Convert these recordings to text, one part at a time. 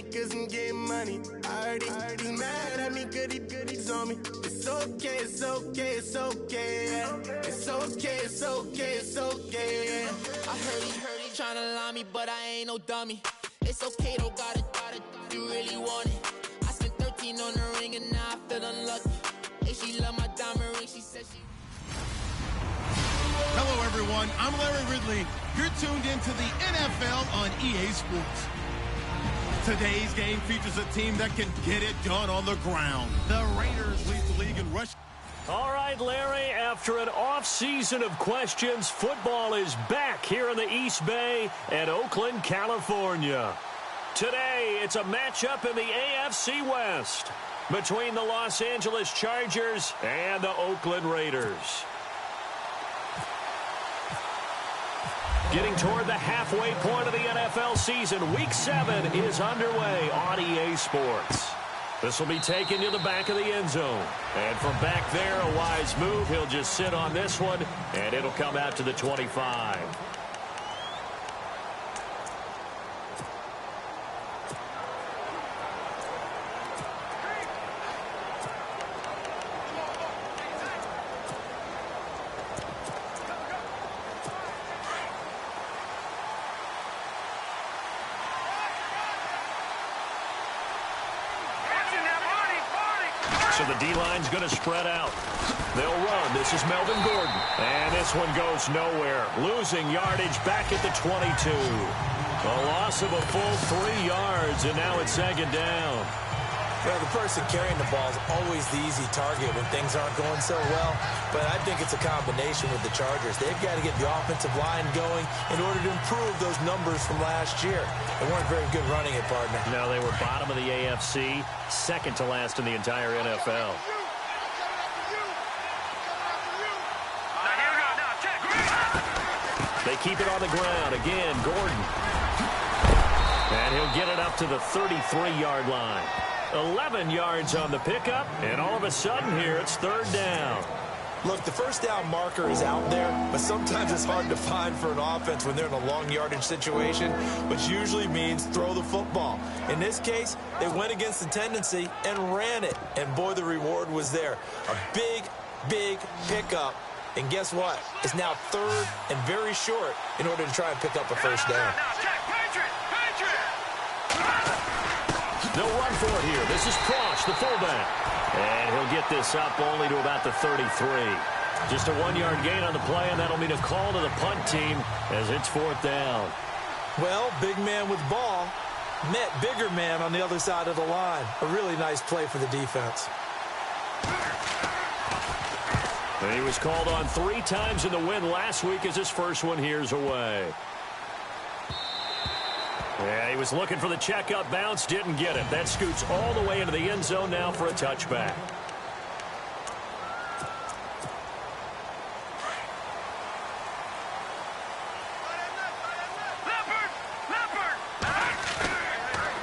cause I'm getting money. I heard he's mad at me, goodies on me. It's okay, it's okay, it's okay, yeah. It's okay, it's okay, it's okay, yeah. I heard he tryna lie me, but I ain't no dummy. It's okay, don't got it, you really want it. I spent 13 on the ring and now I feel unlucky. Hey, she love my diamond ring, she said she... Hello, everyone. I'm Larry Ridley. You're tuned into the NFL on EA Sports. Today's game features a team that can get it done on the ground. The Raiders lead the league in rush. All right, Larry, after an off-season of questions, football is back here in the East Bay and Oakland, California. Today, it's a matchup in the AFC West between the Los Angeles Chargers and the Oakland Raiders. Getting toward the halfway point of the NFL season, Week 7 is underway on EA Sports. This will be taken to the back of the end zone. And from back there, a wise move. He'll just sit on this one, and it'll come out to the 25. So the D-line's going to spread out. They'll run. This is Melvin Gordon. And this one goes nowhere. Losing yardage back at the 22. A loss of a full 3 yards, and now it's second down. Well, the person carrying the ball is always the easy target when things aren't going so well. But I think it's a combination with the Chargers. They've got to get the offensive line going in order to improve those numbers from last year. They weren't very good running it, partner. No, they were bottom of the AFC, second to last in the entire NFL. They keep it on the ground. Again, Gordon. And he'll get it up to the 33-yard line. 11 yards on the pickup, and all of a sudden here it's third down. Look, the first down marker is out there, but sometimes it's hard to find for an offense when they're in a long yardage situation, which usually means throw the football. In this case, they went against the tendency and ran it, and boy, the reward was there. A big, big pickup, and guess what? It's now third and very short in order to try and pick up a first down. They'll run for it here. This is Cross, the fullback. And he'll get this up only to about the 33. Just a 1-yard gain on the play, and that'll mean a call to the punt team as it's fourth down. Well, big man with ball met bigger man on the other side of the line. A really nice play for the defense. And he was called on 3 times in the win last week as his first one here's away. Yeah, he was looking for the checkup bounce, didn't get it. That scoots all the way into the end zone now for a touchback.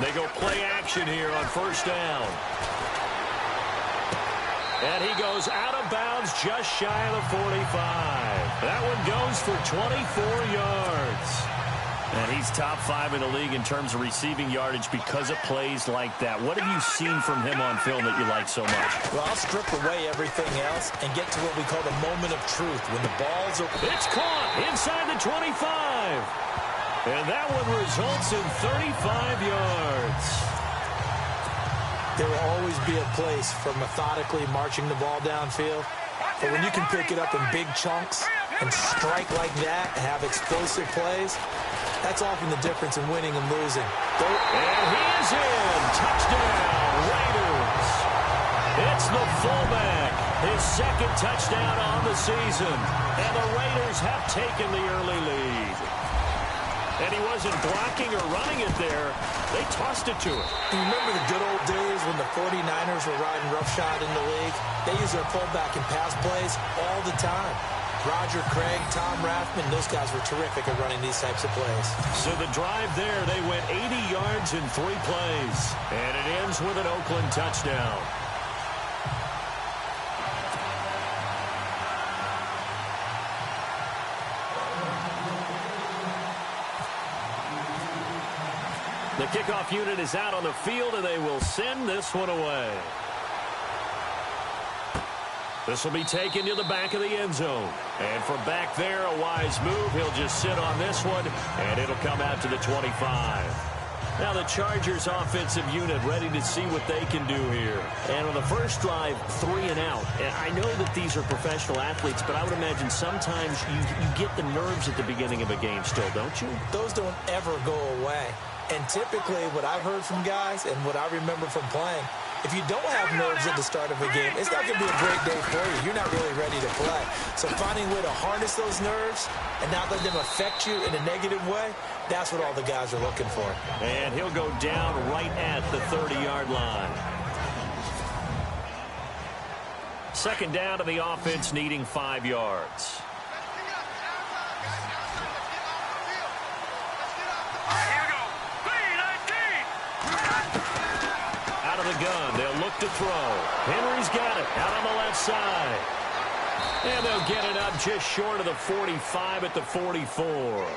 They go play action here on first down. And he goes out of bounds just shy of the 45. That one goes for 24 yards. And he's top 5 in the league in terms of receiving yardage because of plays like that. What have you seen from him on film that you like so much? Well, I'll strip away everything else and get to what we call the moment of truth. When the ball's open. It's caught inside the 25. And that one results in 35 yards. There will always be a place for methodically marching the ball downfield. But when you can pick it up in big chunks and strike like that and have explosive plays, that's often the difference in winning and losing. And he is in. Touchdown, Raiders. It's the fullback. His second touchdown on the season. And the Raiders have taken the early lead. And he wasn't blocking or running it there. They tossed it to him. You remember the good old days when the 49ers were riding roughshod in the league? They use their fullback in pass plays all the time. Roger Craig, Tom Rathman, those guys were terrific at running these types of plays. So the drive there, they went 80 yards in 3 plays. And it ends with an Oakland touchdown. The kickoff unit is out on the field, and they will send this one away. This will be taken to the back of the end zone. And from back there, a wise move. He'll just sit on this one, and it'll come out to the 25. Now the Chargers offensive unit ready to see what they can do here. And on the first drive, 3 and out. And I know that these are professional athletes, but I would imagine sometimes you get the nerves at the beginning of a game still, don't you? Those don't ever go away. And typically what I've heard from guys and what I remember from playing, if you don't have nerves at the start of a game, it's not going to be a great day for you. You're not really ready to play. So finding a way to harness those nerves and not let them affect you in a negative way, that's what all the guys are looking for. And he'll go down right at the 30-yard line. Second down to the offense, needing 5 yards. Out of the gun, they'll look to throw. Henry's got it out on the left side. And they'll get it up just short of the 45 at the 44.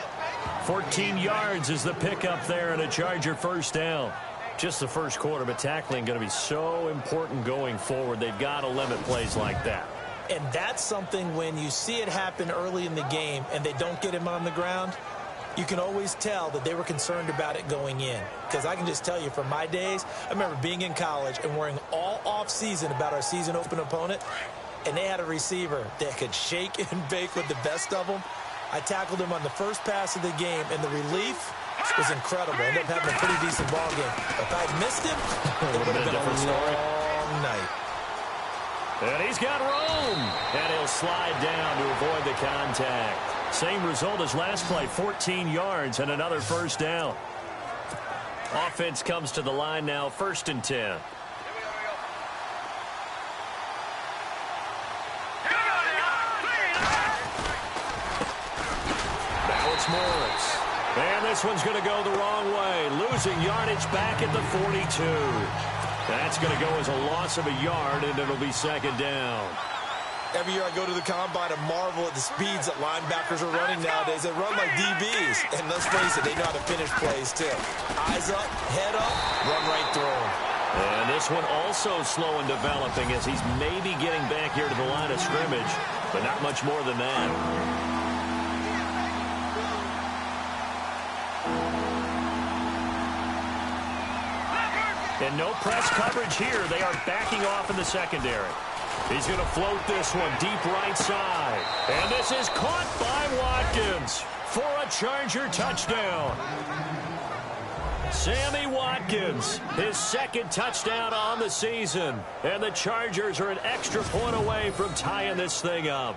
14 yards is the pickup there and a Charger first down. Just the first quarter, but tackling going to be so important going forward. They've got to limit plays like that. And that's something when you see it happen early in the game and they don't get him on the ground, you can always tell that they were concerned about it going in. Because I can just tell you from my days, I remember being in college and worrying all off-season about our season open opponent, and they had a receiver that could shake and bake with the best of them. I tackled him on the first pass of the game, and the relief was incredible. I ended up having a pretty decent ball game. If I'd missed him, it would have been a long night. And he's got room. And he'll slide down to avoid the contact. Same result as last play, 14 yards and another first down. Offense comes to the line now, 1st and 10. Now it's Morris. And this one's going to go the wrong way. Losing yardage back at the 42. That's going to go as a loss of a yard, and it'll be 2nd down. Every year I go to the combine and marvel at the speeds that linebackers are running nowadays. They run like DBs. And let's face it, they know how to finish plays too. Eyes up, head up, run right through them. And this one also slow in developing as he's maybe getting back here to the line of scrimmage, but not much more than that. And no press coverage here. They are backing off in the secondary. He's going to float this one deep right side. And this is caught by Watkins for a Charger touchdown. Sammy Watkins, his 2nd touchdown on the season. And the Chargers are an extra point away from tying this thing up.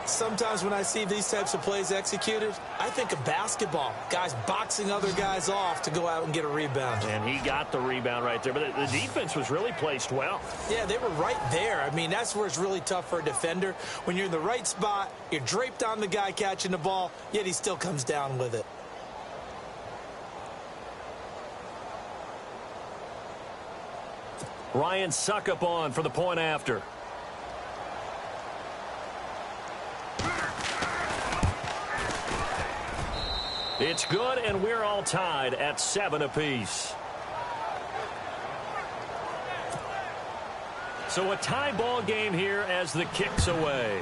Sometimes when I see these types of plays executed, I think of basketball. Guys boxing other guys off to go out and get a rebound. And he got the rebound right there. But the defense was really placed well. Yeah, they were right there. I mean, that's where it's really tough for a defender. When you're in the right spot, you're draped on the guy catching the ball, yet he still comes down with it. Ryan Suckup on for the point after. It's good, and we're all tied at 7 apiece. So a tie ball game here as the kick's away.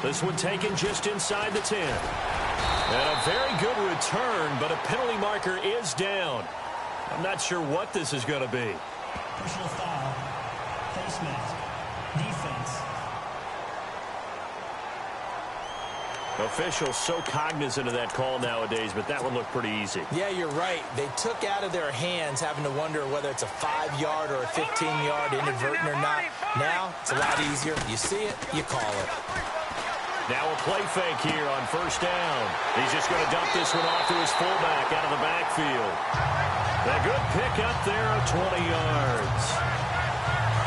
This one taken just inside the 10. And a very good return, but a penalty marker is down. I'm not sure what this is going to be. Personal foul, face mask, defense. Officials so cognizant of that call nowadays, but that one looked pretty easy. Yeah, you're right. They took out of their hands having to wonder whether it's a 5-yard or a 15-yard inadvertent or not. Now, it's a lot easier. You see it, you call it. Now a play fake here on 1st down. He's just going to dump this one off to his fullback out of the backfield. A good pick up there of 20 yards.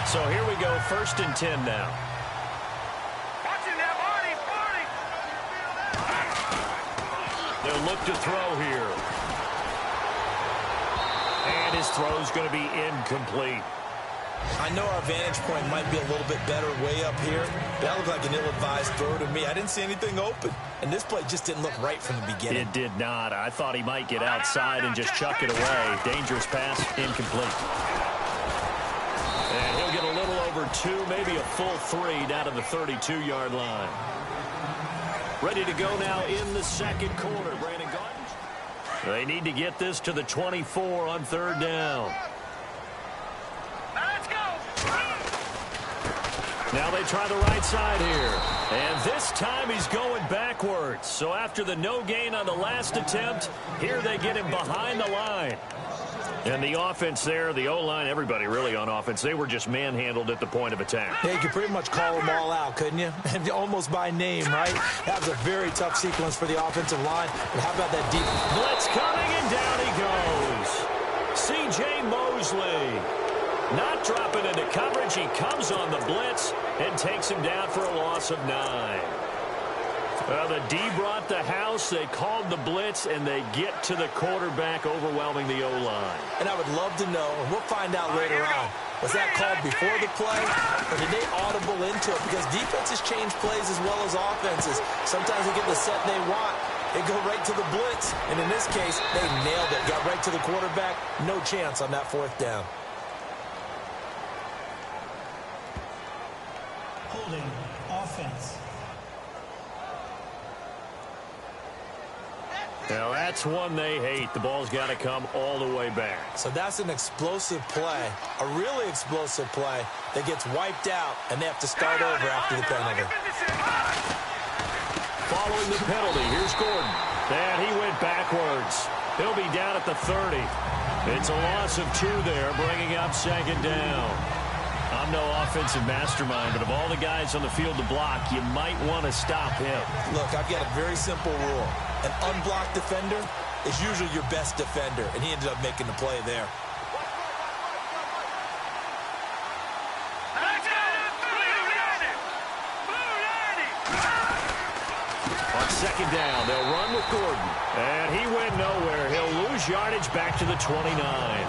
So here we go, 1st and 10 now. They'll look to throw here. And his throw's going to be incomplete. I know our vantage point might be a little bit better way up here, but that looked like an ill-advised throw to me. I didn't see anything open. and this play just didn't look right from the beginning. It did not. I thought he might get outside and just chuck it away. Dangerous pass, incomplete. And he'll get a little over 2, maybe a full 3 down to the 32-yard line. Ready to go now in the second quarter. Brandon Gardner. They need to get this to the 24 on 3rd down. Let's go. Now they try the right side here. And this time he's going backwards. So after the no gain on the last attempt, here they get him behind the line. And the offense there, the O-line, everybody really on offense, they were just manhandled at the point of attack. Yeah, you could pretty much call them all out, couldn't you? And almost by name, right? That was a very tough sequence for the offensive line. And how about that deep blitz coming, and down he goes. C.J. Mosley not dropping into coverage. He comes on the blitz and takes him down for a loss of 9. Well, the D brought the house. They called the blitz, and they get to the quarterback, overwhelming the O-line. And I would love to know, and we'll find out later on, was that called before the play, or did they audible into it? Because defenses change plays as well as offenses. Sometimes they get the set they want. They go right to the blitz, and in this case, they nailed it. Got right to the quarterback. No chance on that 4th down. Holding offense. Now, that's one they hate. The ball's got to come all the way back. So that's an explosive play, a really explosive play that gets wiped out, and they have to start over after the penalty. Following the penalty, here's Gordon. And he went backwards. He'll be down at the 30. It's a loss of 2 there, bringing up 2nd down. I'm no offensive mastermind, but of all the guys on the field to block, you might want to stop him. Look, I've got a very simple rule. An unblocked defender is usually your best defender, and he ended up making the play there. On 2nd down, they'll run with Gordon. And he went nowhere. He'll lose yardage back to the 29.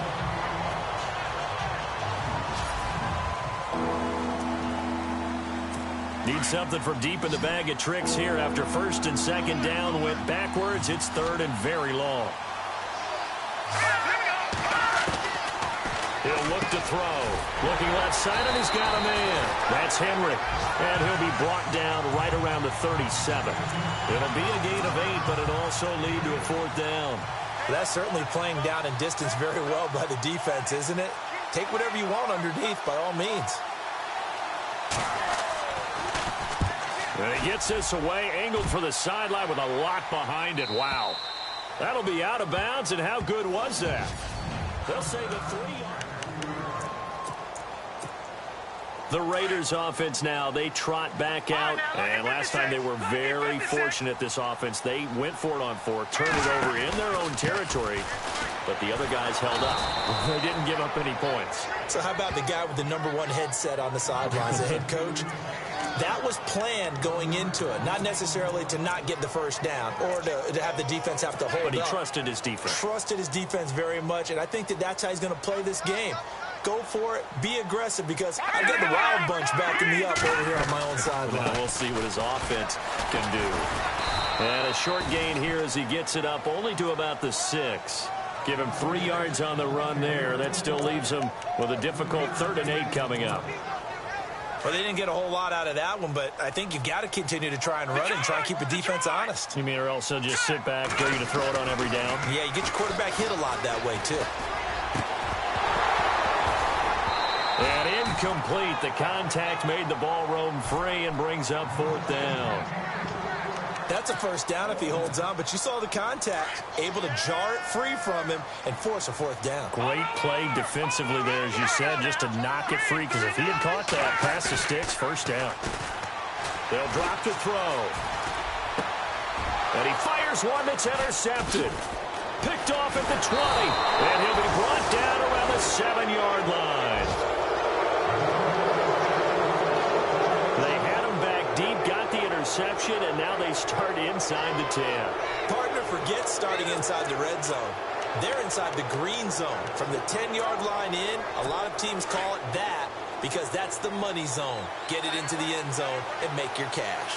Need something from deep in the bag of tricks here after 1st and 2nd down. Went backwards. It's 3rd and very long. He'll look to throw. Looking left side, and he's got a man. That's Henry. And he'll be brought down right around the 37. It'll be a gain of 8, but it'll also lead to a 4th down. That's certainly playing down in distance very well by the defense, isn't it? Take whatever you want underneath, by all means. And he gets this away, angled for the sideline with a lot behind it. Wow. That'll be out of bounds, and how good was that? They'll say the 3-yard. The Raiders offense now, they trot back out. And last time they were very fortunate, this offense. They went for it on 4, turned it over in their own territory. But the other guys held up. They didn't give up any points. So how about the guy with the #1 headset on the sidelines, the head coach? That was planned going into it, not necessarily to not get the 1st down or to have the defense have to hold up. But he trusted his defense. Trusted his defense very much, and I think that's how he's going to play this game. Go for it. Be aggressive, because I've got the Wild Bunch backing me up over here on my own sideline. Well, we'll see what his offense can do. And a short gain here as he gets it up only to about the 6. Give him 3 yards on the run there. That still leaves him with a difficult 3rd and 8 coming up. Well, they didn't get a whole lot out of that one, but I think you got to continue to try and run and try and keep the defense honest. You mean, or else they'll just sit back, dare you to throw it on every down? Yeah, you get your quarterback hit a lot that way, too. And incomplete. The contact made the ball roam free and brings up 4th down. That's a 1st down if he holds on, but you saw the contact, able to jar it free from him and force a 4th down. Great play defensively there, as you said, just to knock it free, because if he had caught that past the sticks, 1st down. They'll drop to throw. And he fires one that's intercepted. Picked off at the 20, and he'll be brought down around the 7-yard line. They had him back deep, got the interception, and now they start inside the 10. Partner forgets starting inside the red zone. They're inside the green zone. From the 10-yard line in, a lot of teams call it that because that's the money zone. Get it into the end zone and make your cash.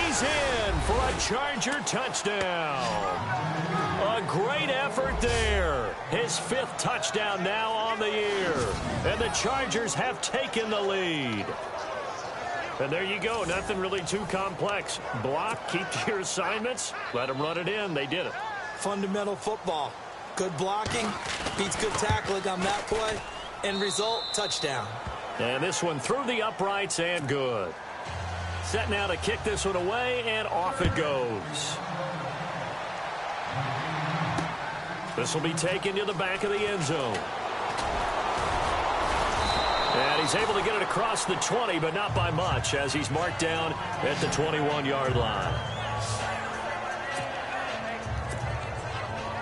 he's in for a Charger touchdown. A great effort there. His 5th touchdown now on the year. And the Chargers have taken the lead. And there you go. Nothing really too complex. Block, keep to your assignments, let them run it in. They did it. Fundamental football. Good blocking, beats good tackling on that play. End result, touchdown. And this one through the uprights and good. Set now to kick this one away, and off it goes. This will be taken to the back of the end zone. And he's able to get it across the 20, but not by much, as he's marked down at the 21-yard line.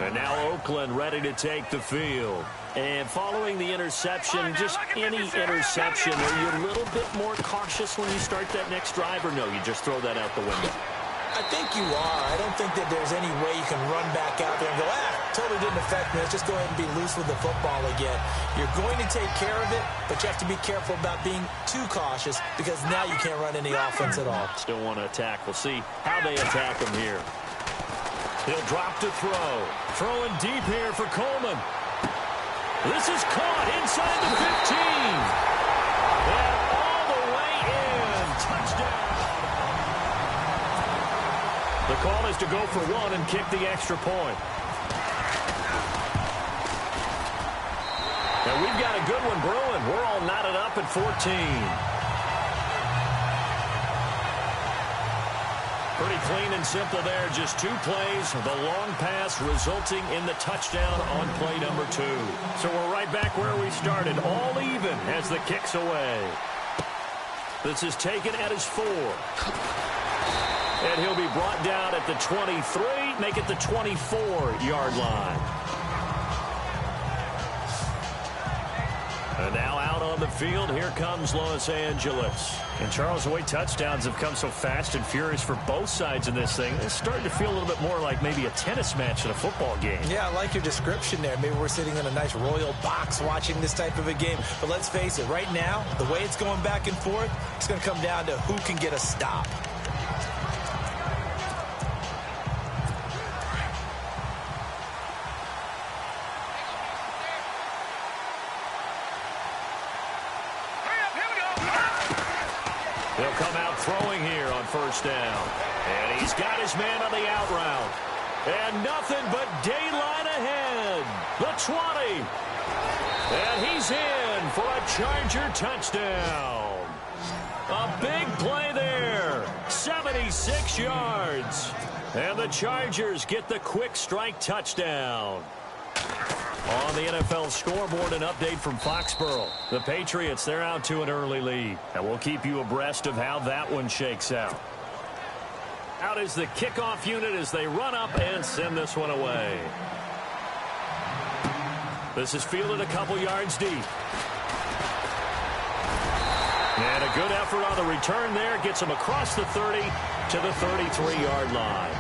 And now Oakland ready to take the field. And following the interception, just any interception, are you a little bit more cautious when you start that next drive, or no, you just throw that out the window? I think you are. I don't think that there's any way you can run back out there and go, totally didn't affect me. Let's just go ahead and be loose with the football again. You're going to take care of it, but you have to be careful about being too cautious because now you can't run any offense at all. Still want to attack. We'll see how they attack him here. He'll drop to throw. Throwing deep here for Coleman. This is caught inside the 15. And all the way in. Touchdown. The call is to go for 1 and kick the extra point. And we've got a good one brewing. We're all knotted up at 14. Pretty clean and simple there. Just 2 plays. The long pass resulting in the touchdown on play number 2. So we're right back where we started. All even as the kick's away. This is taken at his 4. And he'll be brought down at the 23, make it the 24-yard line. And now out on the field, here comes Los Angeles. And Charles, the way touchdowns have come so fast and furious for both sides in this thing, it's starting to feel a little bit more like maybe a tennis match in a football game. Yeah, I like your description there. Maybe we're sitting in a nice royal box watching this type of a game. But let's face it, right now, the way it's going back and forth, it's going to come down to who can get a stop. He'll come out throwing here on first down. And he's got his man on the out route. And nothing but daylight ahead. The 20. And he's in for a Charger touchdown. A big play there. 76 yards. And the Chargers get the quick strike touchdown. On the NFL scoreboard, an update from Foxborough. The Patriots, they're out to an early lead. And we'll keep you abreast of how that one shakes out. Out is the kickoff unit as they run up and send this one away. This is fielded a couple yards deep. And a good effort on the return there. Gets him across the 30 to the 33-yard line.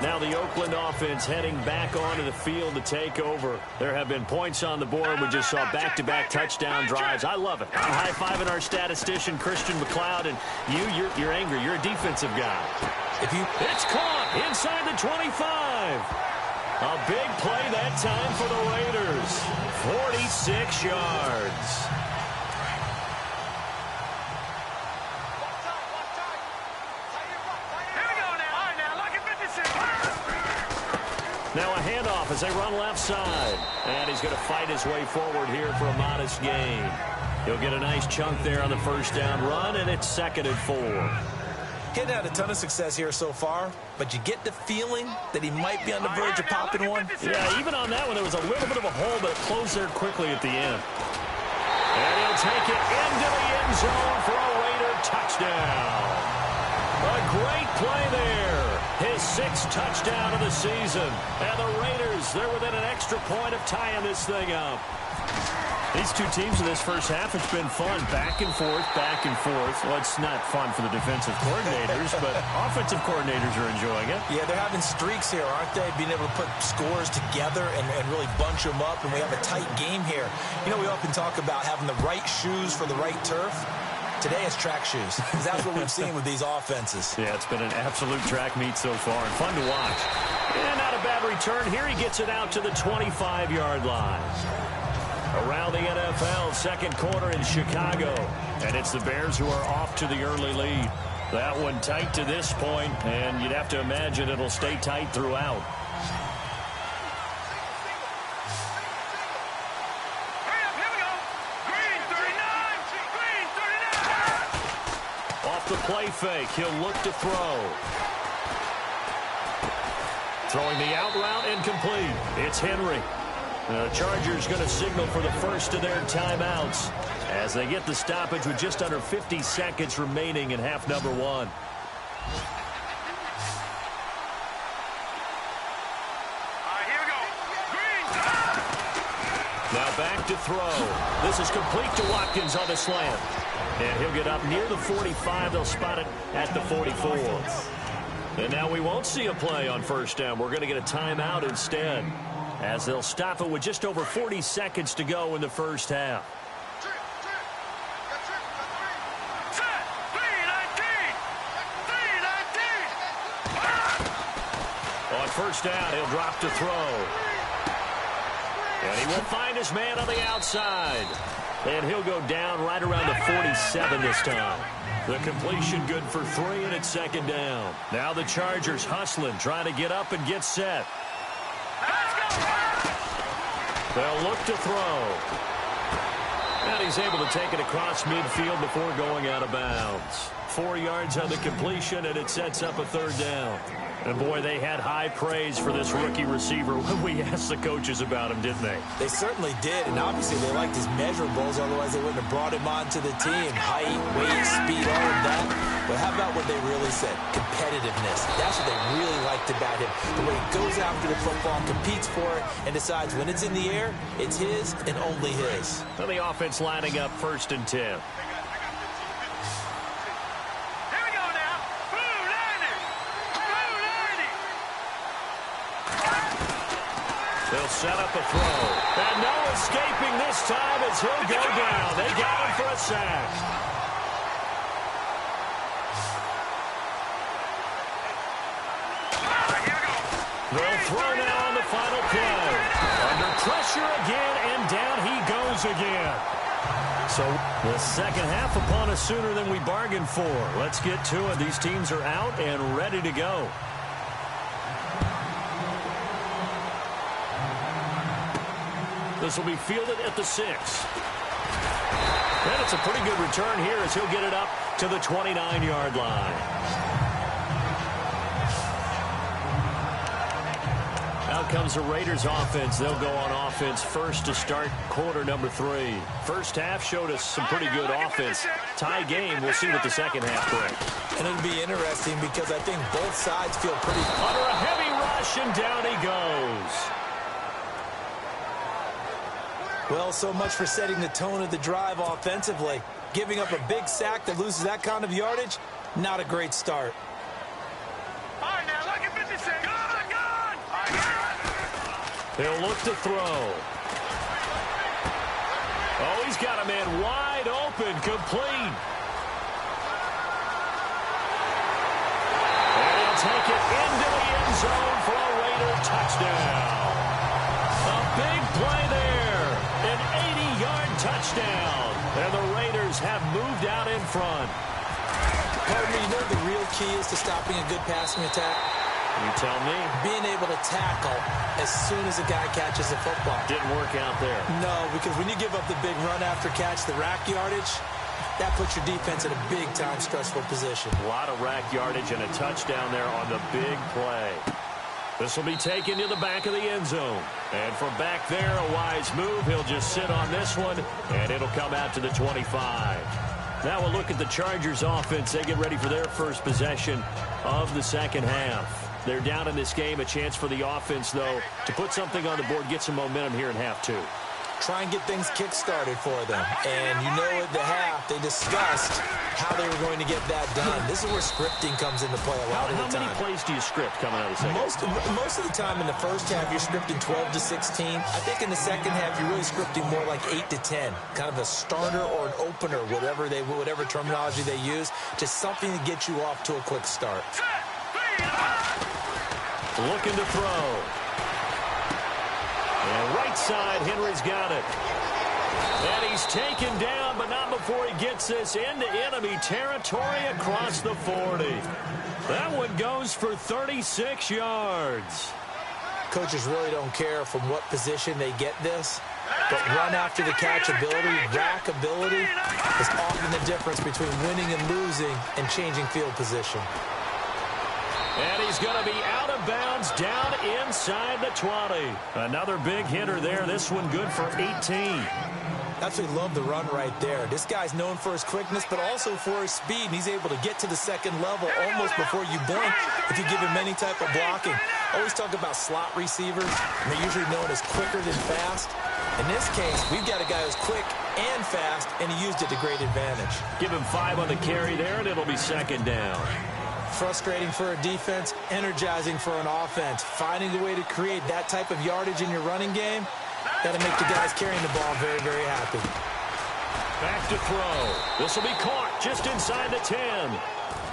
Now the Oakland offense heading back onto the field to take over. There have been points on the board. We just saw back-to-back touchdown drives. I love it. I'm high-fiving our statistician, Christian McLeod, and you're angry. You're a defensive guy. It's caught inside the 25. A big play that time for the Raiders. 46 yards. Now a handoff as they run left side. And he's going to fight his way forward here for a modest gain. He'll get a nice chunk there on the first down run, and it's 2nd and 4. Getting had a ton of success here so far, but you get the feeling that he might be on the verge of popping one. Yeah, even on that one, there was a little bit of a hole, but it closed there quickly at the end. And he'll take it into the end zone for a Raider touchdown. A great play there. His 6th touchdown of the season. And the Raiders, they're within an extra point of tying this thing up. These two teams in this first half, it's been fun. Back and forth, back and forth. Well, it's not fun for the defensive coordinators, but offensive coordinators are enjoying it. Yeah, they're having streaks here, aren't they? Being able to put scores together and really bunch them up, and we have a tight game here. You know, we often talk about having the right shoes for the right turf. Today it's track shoes. That's what we've seen with these offenses. Yeah, it's been an absolute track meet so far and fun to watch. And not a bad return. Here he gets it out to the 25-yard line. Around the NFL, second quarter in Chicago. And it's the Bears who are off to the early lead. That one tight to this point, and you'd have to imagine it'll stay tight throughout. Off the play fake, he'll look to throw. Throwing the out route incomplete. It's Henry. The Chargers going to signal for the first of their timeouts as they get the stoppage with just under 50 seconds remaining in half number one. Here we go. Now back to throw. This is complete to Watkins on the slant. And he'll get up near the 45. They'll spot it at the 44. And now we won't see a play on first down. We're going to get a timeout instead, as they'll stop it with just over 40 seconds to go in the first half. On first down, he'll drop to throw. And he will find his man on the outside. And he'll go down right around the 47 this time. The completion good for 3, and it's second down. Now the Chargers hustling, trying to get up and get set. They'll look to throw. And he's able to take it across midfield before going out of bounds. 4 yards on the completion, and it sets up a third down. And, boy, they had high praise for this rookie receiver when we asked the coaches about him, didn't they? They certainly did, and obviously they liked his measurables, otherwise they wouldn't have brought him onto the team. Height, weight, speed, all of that. But how about what they really said? Competitiveness. That's what they really liked about him. The way he goes after the football, competes for it, and decides when it's in the air, it's his and only his. And the offense lining up 1st and 10. They'll set up a throw. And no escaping this time as he'll go down. They got him for a sack. They'll throw now on the final play. Under pressure again, and down he goes again. So the second half upon us sooner than we bargained for. Let's get to it. These teams are out and ready to go. This will be fielded at the 6. And it's a pretty good return here as he'll get it up to the 29-yard line. Out comes the Raiders offense. They'll go on offense first to start quarter number 3. First half showed us some pretty good offense. Tie game. We'll see what the second half brings. And it'll be interesting because I think both sides feel pretty... Under a heavy rush, and down he goes. Well, so much for setting the tone of the drive offensively. Giving up a big sack that loses that kind of yardage, not a great start. All right, now, look at 56. Gone! He'll look to throw. Oh, he's got a man wide open, complete. And he'll take it into the end zone for a Raider touchdown. A big play there. An 80-yard touchdown. And the Raiders have moved out in front. Pardon me, you know the real key is to stopping a good passing attack? You tell me. Being able to tackle as soon as a guy catches the football. Didn't work out there. No, because when you give up the big run after catch, the rack yardage, that puts your defense in a big-time stressful position. A lot of rack yardage and a touchdown there on the big play. This will be taken to the back of the end zone. And from back there, a wise move. He'll just sit on this one, and it'll come out to the 25. Now we'll look at the Chargers offense. They get ready for their first possession of the second half. They're down in this game. A chance for the offense, though, to put something on the board, get some momentum here in half 2. try and get things kick-started for them. And you know at the half, they discussed how they were going to get that done. This is where scripting comes into play a lot of the time. How many plays do you script coming out of the second? Most of the time in the first half, you're scripting 12 to 16. I think in the second half, you're really scripting more like 8 to 10. Kind of a starter or an opener, whatever terminology they use. Just something to get you off to a quick start. Looking to throw. And right side, Henry's got it. And he's taken down, but not before he gets this into enemy territory across the 40. That one goes for 36 yards. Coaches really don't care from what position they get this, but run after the catch ability, rack ability is often the difference between winning and losing and changing field position. And he's going to be out of bounds down inside the 20. Another big hitter there. This one good for 18. Absolutely love the run right there. This guy's known for his quickness, but also for his speed. And he's able to get to the second level almost before you blink if you give him any type of blocking. Always talk about slot receivers, and they're usually known as quicker than fast. In this case, we've got a guy who's quick and fast, and he used it to great advantage. Give him 5 on the carry there, and it'll be second down. Frustrating for a defense, energizing for an offense. Finding a way to create that type of yardage in your running game, that'll make the guys carrying the ball very, very happy. Back to throw. This will be caught just inside the 10.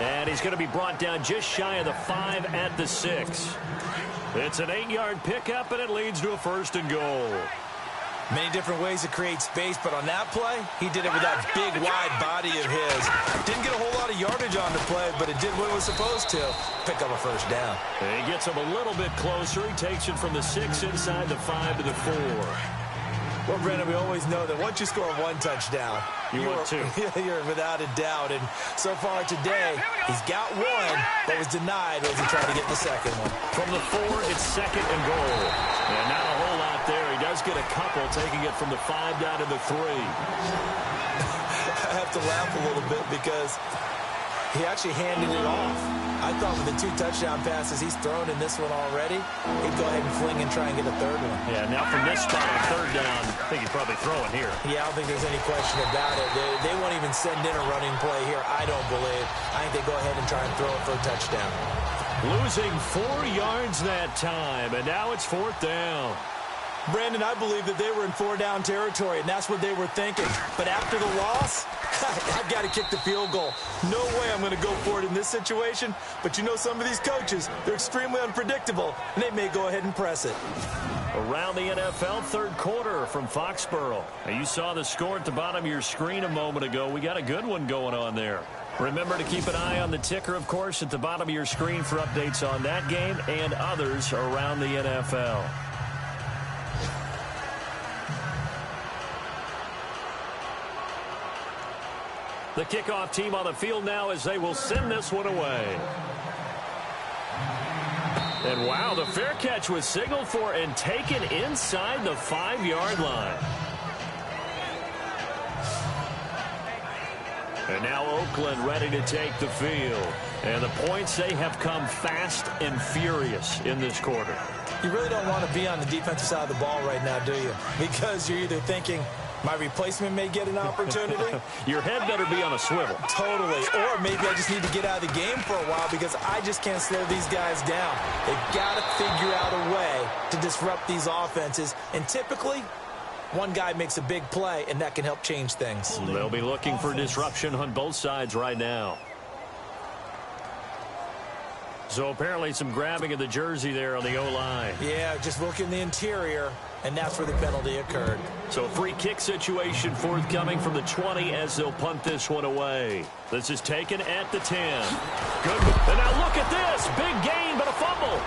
And he's going to be brought down just shy of the 5 at the 6. It's an 8-yard pickup, and it leads to a 1st and goal. Many different ways to create space, but on that play, he did it with that big, wide body of his. Didn't get a whole lot of yardage on the play, but it did what it was supposed to. Pick up a 1st down. And he gets him a little bit closer. He takes it from the 6 inside the 5 to the 4. Well, Brandon, we always know that once you score 1 touchdown, want 2. You're without a doubt. And so far today, he's got 1, but was denied as he tried to get the second one. From the 4, it's 2nd and goal. And not a whole lot there. He does get a couple, taking it from the 5 down to the 3. I have to laugh a little bit because he actually handed it off. I thought with the 2 touchdown passes he's thrown in this one already, he'd go ahead and fling and try and get a 3rd one. Yeah, now from this spot on 3rd down, I think he'd probably throw it here. Yeah, I don't think there's any question about it. They won't even send in a running play here, I don't believe. I think they go ahead and try and throw it for a touchdown. Losing 4 yards that time, and now it's 4th down. Brandon, I believe that they were in 4-down territory, and that's what they were thinking. But after the loss, I've got to kick the field goal. No way I'm going to go for it in this situation. But you know some of these coaches, they're extremely unpredictable, and they may go ahead and press it. Around the NFL, 3rd quarter from Foxborough. Now, you saw the score at the bottom of your screen a moment ago. We got a good one going on there. Remember to keep an eye on the ticker, of course, at the bottom of your screen for updates on that game and others around the NFL. The kickoff team on the field now as they will send this one away. And wow, the fair catch was signaled for and taken inside the 5-yard line. And now Oakland ready to take the field. And the points, they have come fast and furious in this quarter. You really don't want to be on the defensive side of the ball right now, do you? Because you're either thinking, my replacement may get an opportunity. Your head better be on a swivel. Totally. Or maybe I just need to get out of the game for a while because I just can't slow these guys down. They've got to figure out a way to disrupt these offenses. And typically, one guy makes a big play, and that can help change things. They'll be looking for disruption on both sides right now. So apparently some grabbing of the jersey there on the O-line. Yeah, just look in the interior, and that's where the penalty occurred. So a free kick situation forthcoming from the 20 as they'll punt this one away. This is taken at the 10. Good. And now look at this. Big gain, but a fumble.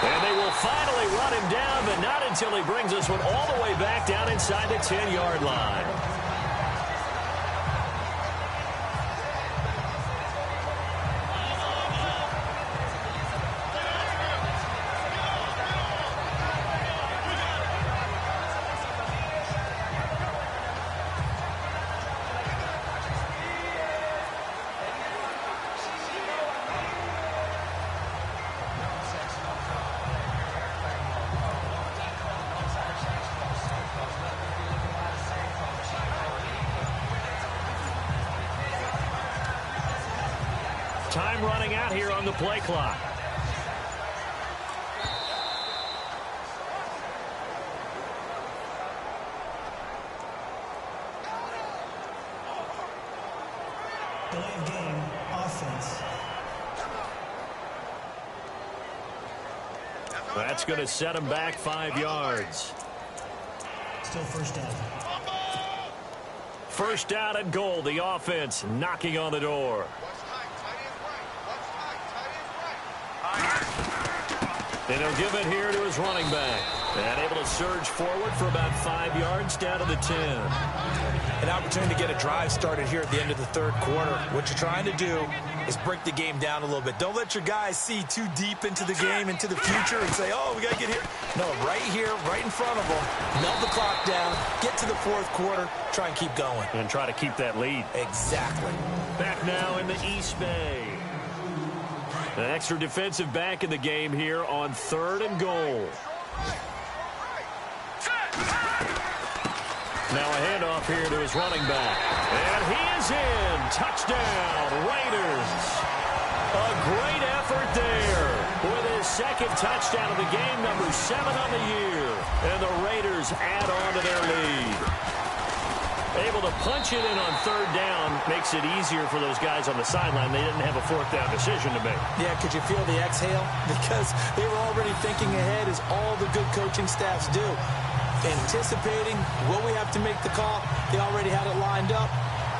And they will finally run him down, but not until he brings this one all the way back down inside the 10-yard line. time running out here on the play clock. Delay of game, offense. That's going to set him back 5 yards. Still first down. First down and goal. The offense knocking on the door. And he'll give it here to his running back. And able to surge forward for about 5 yards down to the 10. An opportunity to get a drive started here at the end of the third quarter. What you're trying to do is break the game down a little bit. Don't let your guys see too deep into the game, into the future, and say, oh, we got to get here. No, right here, right in front of them. Melt the clock down, get to the fourth quarter, try and keep going. And try to keep that lead. Exactly. Back now in the East Bay. An extra defensive back in the game here on 3rd and goal. Now a handoff here to his running back. And he is in. Touchdown, Raiders. A great effort there with his second touchdown of the game, number 7 on the year. And the Raiders add on to their lead. Able to punch it in on 3rd down makes it easier for those guys on the sideline. They didn't have a 4th down decision to make. Yeah, could you feel the exhale? Because they were already thinking ahead, as all the good coaching staffs do. Anticipating, will we have to make the call? They already had it lined up,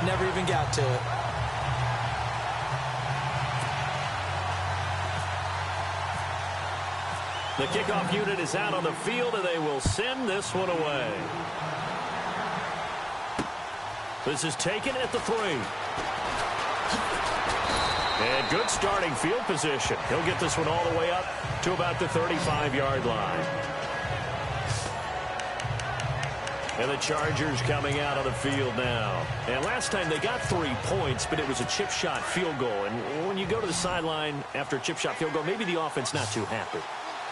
never even got to it. The kickoff unit is out on the field, and they will send this one away. This is taken at the 3. And good starting field position. He'll get this one all the way up to about the 35-yard line. And the Chargers coming out on the field now. And last time they got 3 points, but it was a chip shot field goal. And when you go to the sideline after a chip shot field goal, maybe the offense not too happy.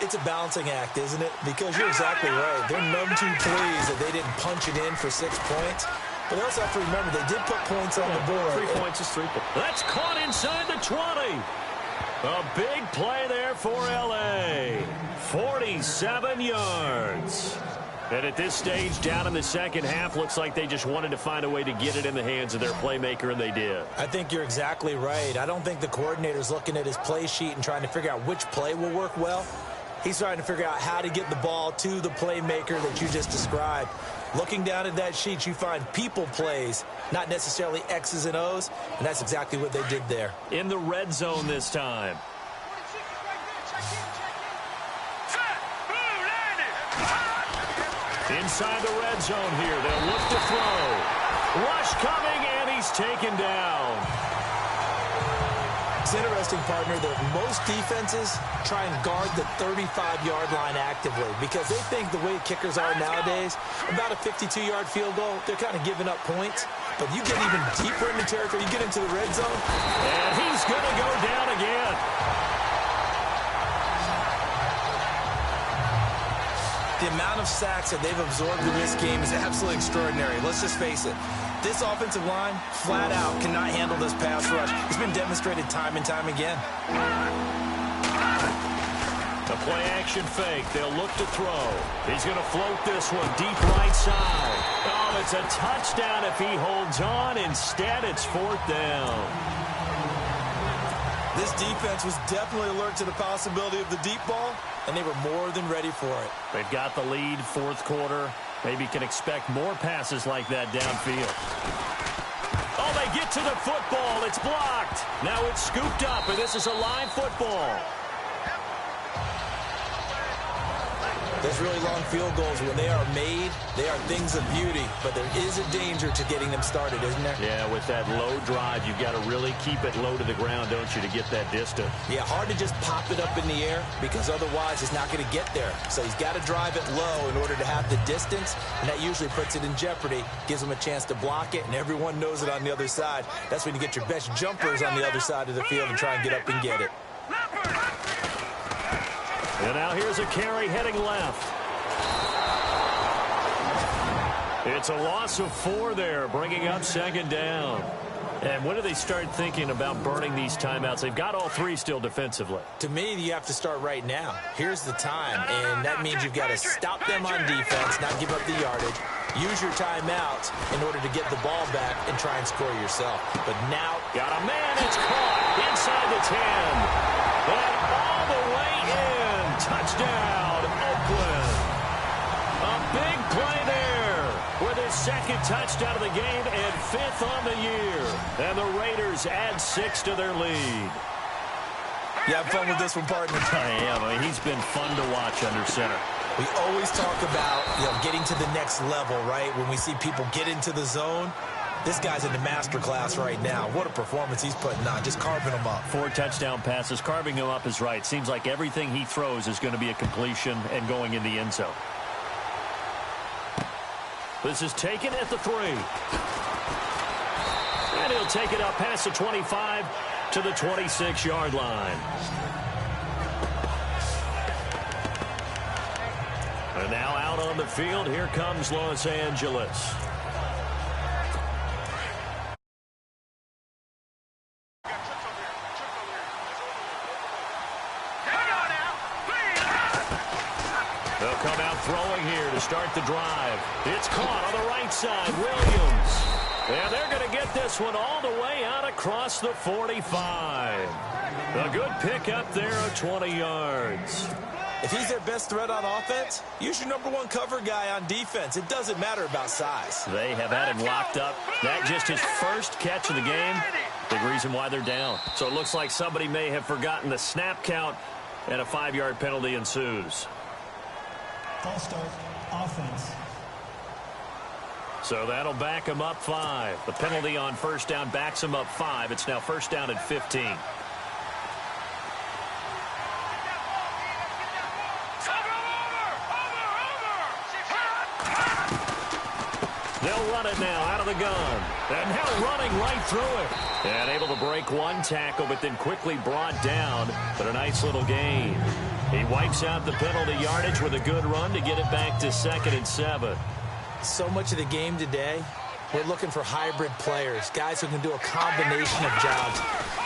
It's a balancing act, isn't it? Because you're exactly right. They're none too pleased that they didn't punch it in for 6 points. But they also have to remember they did put points on the board. 3 points is 3 points. That's caught inside the 20. A big play there for L.A. 47 yards. And at this stage, down in the second half, looks like they just wanted to find a way to get it in the hands of their playmaker, and they did. I think you're exactly right. I don't think the coordinator's looking at his play sheet and trying to figure out which play will work well. He's trying to figure out how to get the ball to the playmaker that you just described. Looking down at that sheet, you find people plays, not necessarily X's and O's, and that's exactly what they did there. In the red zone this time. Inside the red zone here. They'll look to throw. Rush coming, and he's taken down. It's interesting, partner, that most defenses try and guard the 35-yard line actively because they think the way kickers are nowadays, about a 52-yard field goal, they're kind of giving up points. But you get even deeper in the territory, you get into the red zone. And he's going to go down again. The amount of sacks that they've absorbed in this game is absolutely extraordinary. Let's just face it. This offensive line, flat out, cannot handle this pass rush. It's been demonstrated time and time again. The play-action fake. They'll look to throw. He's going to float this one deep right side. Oh, it's a touchdown if he holds on. Instead, it's 4th down. This defense was definitely alert to the possibility of the deep ball, and they were more than ready for it. They've got the lead, 4th quarter. Maybe can expect more passes like that downfield. Oh, they get to the football. It's blocked. Now it's scooped up, and this is a live football. Those really long field goals, when they are made, they are things of beauty. But there is a danger to getting them started, isn't there? Yeah, with that low drive, you've got to really keep it low to the ground, don't you, to get that distance. Yeah, hard to just pop it up in the air because otherwise it's not going to get there. So he's got to drive it low in order to have the distance, and that usually puts it in jeopardy, gives him a chance to block it, and everyone knows it on the other side. That's when you get your best jumpers on the other side of the field and try and get up and get it. And now here's a carry heading left. It's a loss of 4 there, bringing up 2nd down. And when do they start thinking about burning these timeouts? They've got all three still defensively. To me, you have to start right now. Here's the time, and that means you've got to stop them on defense, not give up the yardage. Use your timeouts in order to get the ball back and try and score yourself. But now, got a man, it's caught inside the 10. And all the way in. Touchdown, Oakland. A big play there with his second touchdown of the game and 5th on the year. And the Raiders add 6 to their lead. You have fun with this one, partner? I am. I mean, he's been fun to watch under center. We always talk about, getting to the next level, right? When we see people get into the zone, this guy's in the master class right now. What a performance he's putting on, just carving them up. 4 touchdown passes. Carving him up is right. Seems like everything he throws is going to be a completion and going in the end zone. This is taken at the 3. And he'll take it up past the 25 to the 26-yard line. And now out on the field, here comes Los Angeles. They'll come out throwing here to start the drive. It's caught on the right side, Williams. And they're going to get this one all the way out across the 45. A good pickup there of 20 yards. If he's their best threat on offense, use your number 1 cover guy on defense. It doesn't matter about size. They have had him locked up. That just his first catch of the game. Big reason why they're down. So it looks like somebody may have forgotten the snap count, and a 5-yard penalty ensues. False start, offense. So that'll back him up 5. The penalty on first down backs him up 5. It's now first down at 15. They'll run it now out of the gun. And now running right through it. And able to break one tackle, but then quickly brought down. But a nice little gain. He wipes out the penalty yardage with a good run to get it back to 2nd and 7. So much of the game today, we're looking for hybrid players, guys who can do a combination of jobs.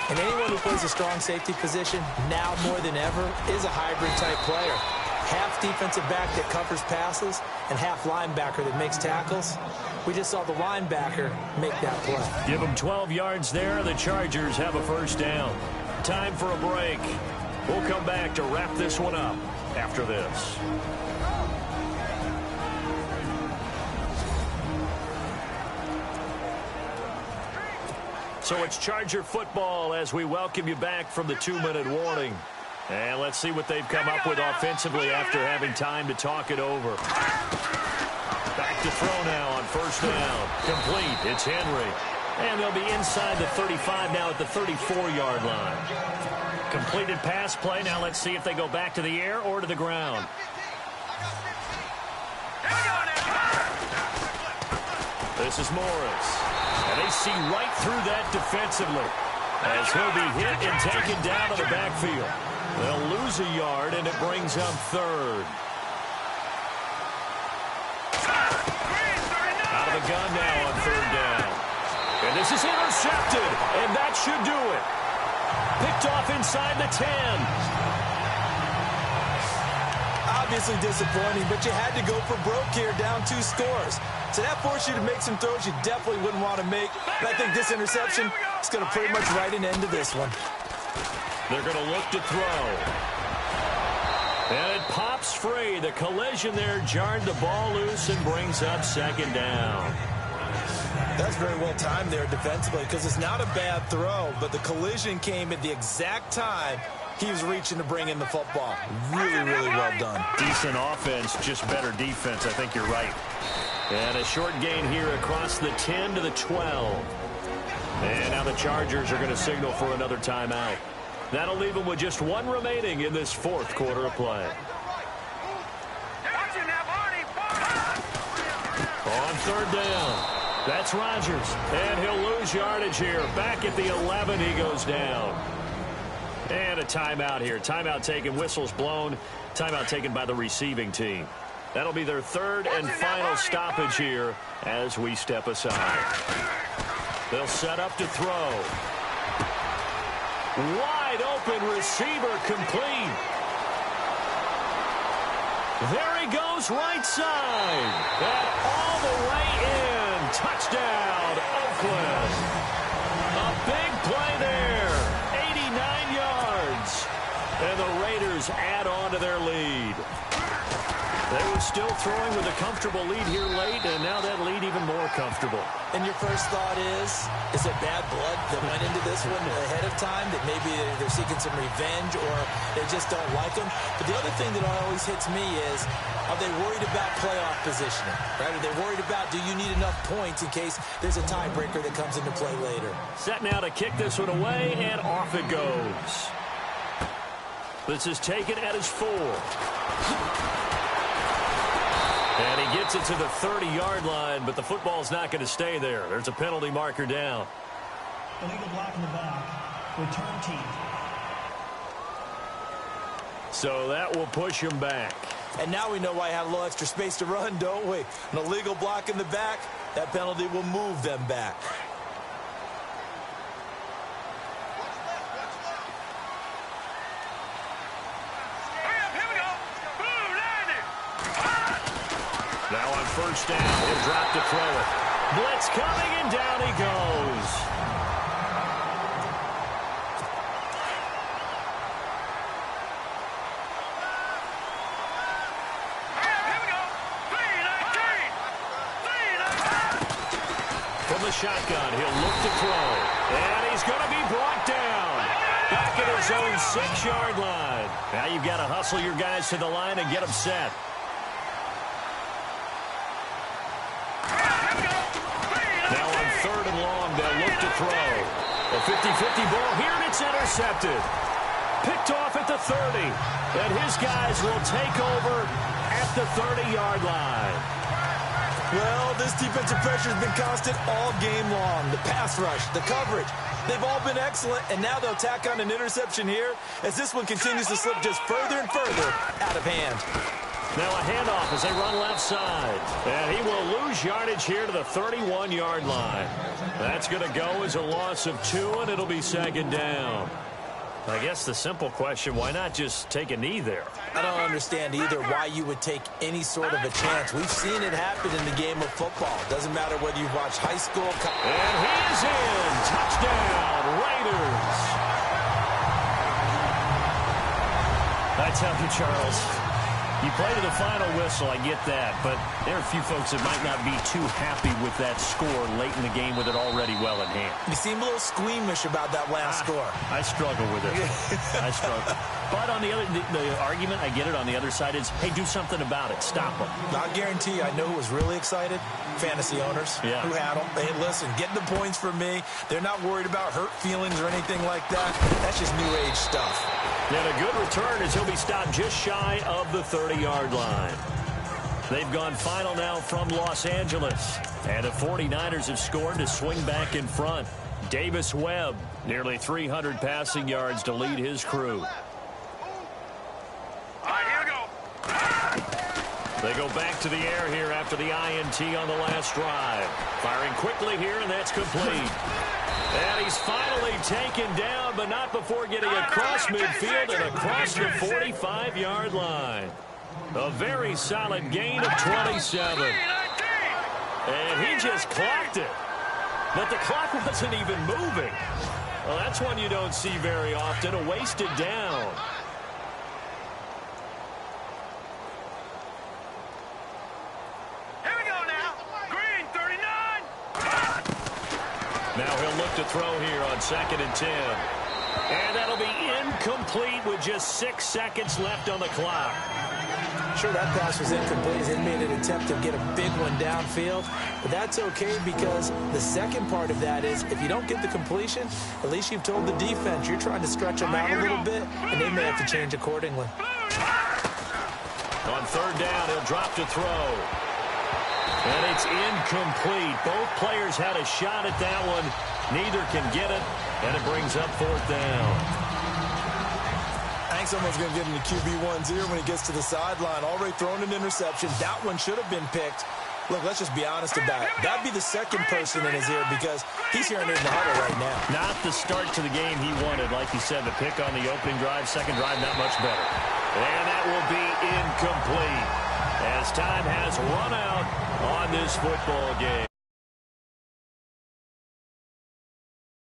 And anyone who plays a strong safety position, now more than ever, is a hybrid-type player. Half defensive back that covers passes and half linebacker that makes tackles. We just saw the linebacker make that play. Give them 12 yards there. The Chargers have a first down. Time for a break. We'll come back to wrap this one up after this. So it's Charger football as we welcome you back from the 2-minute warning. And let's see what they've come up with offensively after having time to talk it over. Back to throw now on first down. Complete. It's Henry. And they'll be inside the 35 now at the 34-yard line. Completed pass play. Now let's see if they go back to the air or to the ground. This is Morris. And they see right through that defensively as he'll be hit and taken down to the backfield. They'll lose a yard, and it brings up 3rd. Out of the gun now on 3rd down. And this is intercepted, and that should do it. Picked off inside the 10. Obviously disappointing, but you had to go for broke here, down 2 scores. So that forced you to make some throws you definitely wouldn't want to make. And I think this interception is going to pretty much write an end to this one. They're going to look to throw. And it pops free. The collision there jarred the ball loose and brings up 2nd down. That's very well timed there defensively because it's not a bad throw, but the collision came at the exact time he was reaching to bring in the football. Really, really well done. Decent offense, just better defense. I think you're right. And a short gain here across the 10 to the 12. And now the Chargers are going to signal for another timeout. That'll leave them with just 1 remaining in this 4th quarter of play. On 3rd down, that's Rodgers. And he'll lose yardage here. Back at the 11, he goes down. And a timeout here. Timeout taken, whistles blown. Timeout taken by the receiving team. That'll be their 3rd and final stoppage here as we step aside. They'll set up to throw. Wide open receiver complete. There he goes, right side. And all the way in. Touchdown, Oakland. A big play there. 89 yards. And the Raiders add on to their lead. They were still throwing with a comfortable lead here late, and now that lead even more comfortable. And your first thought is it bad blood that went into this one ahead of time, that maybe they're seeking some revenge or they just don't like them? But the other thing that always hits me is, are they worried about playoff positioning? Right? Are they worried about, do you need enough points in case there's a tiebreaker that comes into play later? Set now to kick this one away, and off it goes. This is taken at his 4. And he gets it to the 30-yard line, but the football's not going to stay there. There's a penalty marker down. Illegal block in the back. Return team. So that will push him back. And now we know why I had a little extra space to run, don't we? An illegal block in the back, that penalty will move them back. Now on first down, he'll drop to throw it. Blitz coming, and down he goes. From the shotgun, he'll look to throw. And he's going to be brought down. Back at his own 6-yard line. Now you've got to hustle your guys to the line and get them set. Now on 3rd and long, they'll look to throw. A 50-50 ball here, and it's intercepted. Picked off at the 30. And his guys will take over at the 30-yard line. Well, this defensive pressure has been constant all game long. The pass rush, the coverage, they've all been excellent, and now they'll tack on an interception here as this one continues to slip just further and further out of hand. Now a handoff as they run left side. And he will lose yardage here to the 31-yard line. That's going to go as a loss of 2, and it'll be 2nd down. I guess the simple question, why not just take a knee there? I don't understand either why you would take any sort of a chance. We've seen it happen in the game of football. Doesn't matter whether you've watched high school. And he is in. Touchdown, Raiders. I tell you, Charles, you play to the final whistle, I get that, but there are a few folks that might not be too happy with that score late in the game with it already well in hand. You seem a little squeamish about that last score. I struggle with it. I struggle. But on the other, the argument, I get it, on the other side is, hey, do something about it. Stop them. I'll guarantee you, I know who was really excited. Fantasy owners who had them. Hey, listen, get the points from me. They're not worried about hurt feelings or anything like that. That's just new age stuff. And a good return as he'll be stopped just shy of the 30-yard line. They've gone final now from Los Angeles. And the 49ers have scored to swing back in front. Davis Webb, nearly 300 passing yards to lead his crew. All right, here we go. They go back to the air here after the INT on the last drive. Firing quickly here, and that's complete. And he's finally taken down, but not before getting across midfield and across the 45-yard line. A very solid gain of 27. And he just clocked it. But the clock wasn't even moving. Well, that's one you don't see very often, a wasted down. Here we go now. Green, 39. Now he'll look to throw here on 2nd and 10. And that'll be incomplete with just 6 seconds left on the clock. Sure, that pass was incomplete. They made an attempt to get a big one downfield. But that's okay because the second part of that is if you don't get the completion, at least you've told the defense you're trying to stretch them out a little bit, and they may have to change accordingly. On 3rd down, he'll drop to throw. And it's incomplete. Both players had a shot at that one. Neither can get it, and it brings up 4th down. I think someone's going to get into QB1's ear when he gets to the sideline. Already thrown an interception. That one should have been picked. Look, let's just be honest about it. That'd be the second person in his ear because he's hearing it in the huddle right now. Not the start to the game he wanted. Like you said, the pick on the opening drive, second drive, not much better. And that will be incomplete as time has run out on this football game.